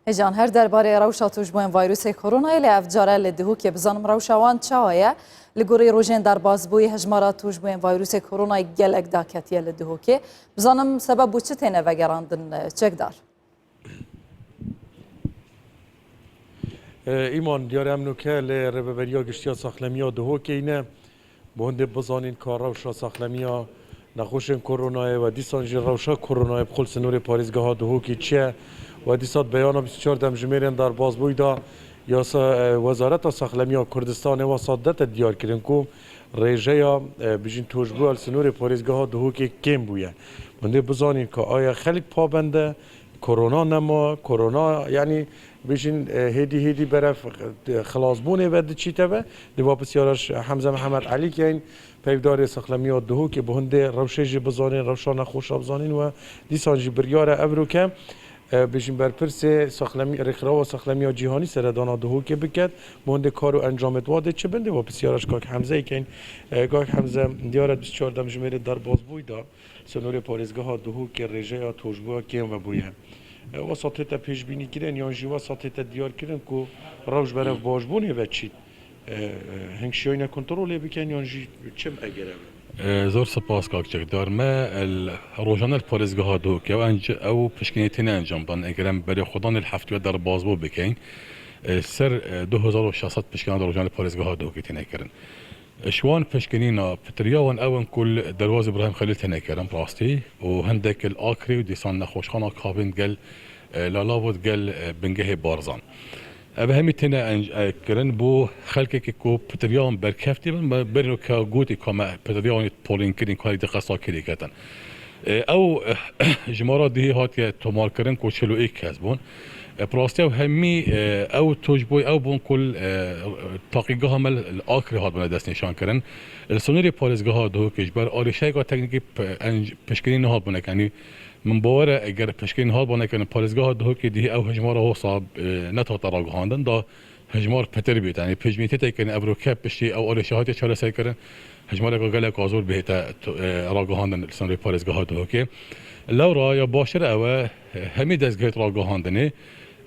هجان هر درباره روشا توجبوین ویروس کرونا لی افجاره لدهو که بزنم روشاوان چاویه لگوری روژین در بازبوی هجمارا توجبوین ویروس کرونا گلک داکتیه لدهو که بزنم سبب بوچه تینه وگراندن چک دار ایمان دیاره امنو که لرببریا گشتیا ساخلمیا دهو که اینه بونده بزانین کار روشا ساخلمیا نخوشن کرونا و دیسان جی روشا کرونا بخل سنور پاریزگاه دهو که چه و دیسات بیان 24 دمجمیرین در بازبوی دا یا وزارت ساخلمیا کردستان و صادت دیار کردن که رژه یا بجین توجبو سنور پاریزگاه دهو که کم بویه بونده بزانین که آیا خلق پابنده کرونا نما کرونا یعنی بيجين هيدي برف خلاص بونه بعد شيء تبع دوا بسيارش حمزه محمد علي كاين بيدار سخلميات دهو كي بهنده روشيجي بزانين روشانا خوش بزانين و ديسانجي برياره افروكا بيجين برپرس سخلمي رخرا و سخلميات جهاني سردانا دهو كي بكت بهنده کارو انجامت واده چه بنده و بسيارش كاك حمزه كاين كاك حمزه ديارت 24 دمجمير در بازبوي دا سنور پاريزگاه دهو كي رجا توجبو كيم و بويه وساطت پیش بینی کردن یا جی وساطت دیار کردن که روش برای واجبونی و چی هنگشیای نکنترل بکن یا جی چم اگره زور سپاس کاکچک دار ما روزانه الپارزگاه دو که او پشکنیتی انجام دادن اگرم برای خودان الهفته در بازبو بکن سر 2600 پشکنان روزانه الپارزگاه دو که تنکرن شوان پشکنینا پتریاوان اون کل درواز ابراهیم خلیل تنکرن راستی و هندک الاکری و دیسان نخوشخانه کابین گل لالاود گل بنگه بارزان اوه همی تنه کرن بو خلقی که کو پتریاوان برکفتی من برنو که گوتی که پتریاوان پولین کرین کاری دقیقا کری کتن او جمارات دیه هات که تومال کرن کو 41 هزبون براستی او همی او توجبوی او بون کل تاقیگاه همال الاکری هات بنا دست نشان کرن السونری پارزگاه ها دو کشبر آریشه که تکنیکی پشکنین هات بنا کنی من باوره اگر پشکنین هات بنا کنی پارزگاه ها دو که دیه او هجمار هو صاب نتوت راگهاندن دا هجمار پتر بیت یعنی پجمیتی تا کنی ابروکه پشتی او آریشه هات چهار سعی کرن هجمار که گله آزور بهت راگهاندن السونری پارزگاه ها دو که لورا یا باشر او همی دستگاه راگهاندنه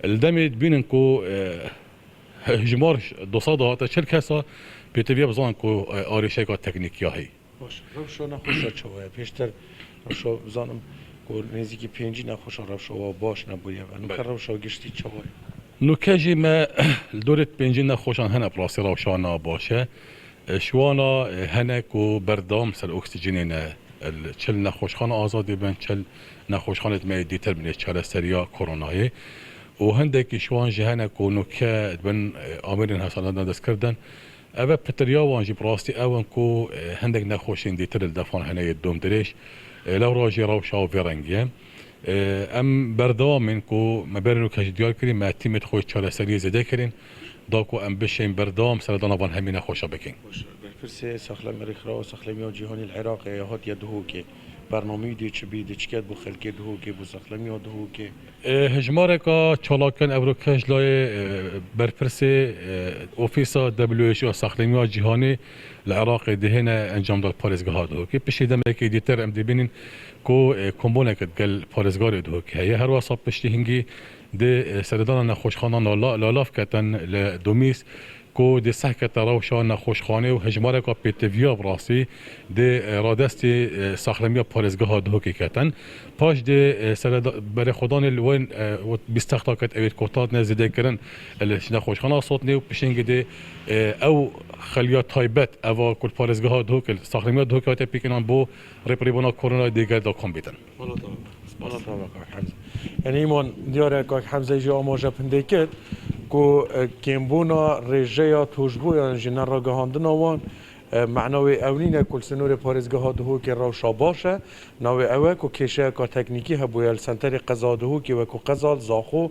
الدمید بینن کو هجمار دو صدا تا چل کسا بیتویا بزن کو آریشه کا تکنیکی هایی باش روشا نخوشا چوه پیشتر روشا بزنم کو نزدیکی پنجی نخوشا روشا و باش نبوده و نکر روشا گشتی چوه نکجی ما دورت پنجی نخوشان هنه پلاسی روشا نباشه شوانا هنه کو بردام سر اکسیژن چل نخوشخانه آزادی بن چل نخوشخانه می دیتر بنش چل سریا کرونایی و هندکی شوان جهان کو که بن آمرین حسالان دست کردن اوه پتریا وانجی براستی اون کو هندک نخوشین دیتر الدفان هنه دوم درش لو راجی روشا و ویرنگیه ام بردام من کو مبرنو کج دیار کریم ما تیمت خوش چال سری زده کرین داکو ام بشین بردام سردان وان همین خوشا بکین برفرسي سخلم رخرا وسخلميا جهاني العراق هات يدهوكي برنامج دي چه بيد چكت بو خلق دهوكي بو سخلميا دهوكي هجماره کا چالاکن ابروکش لای برفرسي اوفیسا WHO سخلميا جهاني العراق دهنه انجام داد پارزگاه دهوكي پشیدم که دیتر ام دیبینین کو کمبونه کد گل پارزگار دهوكي هي هر واسه پشتی هنگی ده سردان نخوشخانه لالاف کتن لدومیس کو د سحکت روشا نخوشخانه و هجماره کا پیتویا براسی د رادستی ساخلمیا پارزگاه دهو که کتن پاش د برای خودان الوین و بیستخلاقت اوید کوتاد نزده کرن نخوشخانه صوت نیو پشنگ د او خلیا تایبت او کل پارزگاه دهو که ساخلمیا دهو که پیکنان بو ریبونا کرونا دیگر دا کم بیتن یعنی ایمان دیاره که حمزه جا آماجه پنده کرد کو کمبونا رژه توجبو یا جنر را گهاندن آوان معنوی اولینه کل سنور پارزگاه دهو که روشا باشه نوی اوه که کشه که تکنیکی هبوی السنتر قضا دهو که وکو قضا زاخو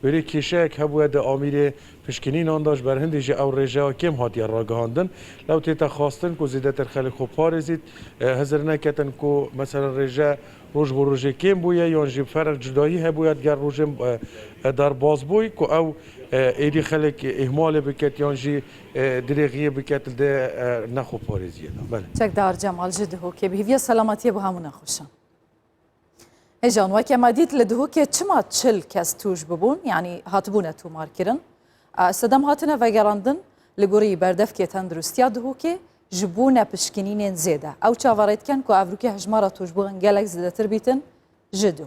ولی کشه که هبوی ده آمیر پشکنین آنداش بر هندی جه او رژه کم هاتی را گهاندن لو تیتا خواستن که زیده تر خلق خوب پارزید هزر نکتن که مثلا رژه روز بو روز کم بویه یا جی فرق جدایی هبوید گر روز در باز بوی که او ایدی خلق اهمال بکت یا جی دریغیه بکت ده نخو پارزیه. بله. چک دار جمال جده که بهیوی سلامتی با همون خوشم. هجان وەکە مادیت لە دهۆکێ چما چل کەس توش ببوون یعنی هاتبوونە تومارکردن سەدەم هاتنە ڤەگەڕاندن لە گۆڕی بەردەفکێ تەندروستیا دهۆکێ ji بوونە pişkinînên zêde ew çavarêtken ku evrûkê hejmara tûjbûyan gelek zêdetir bîtin ji dû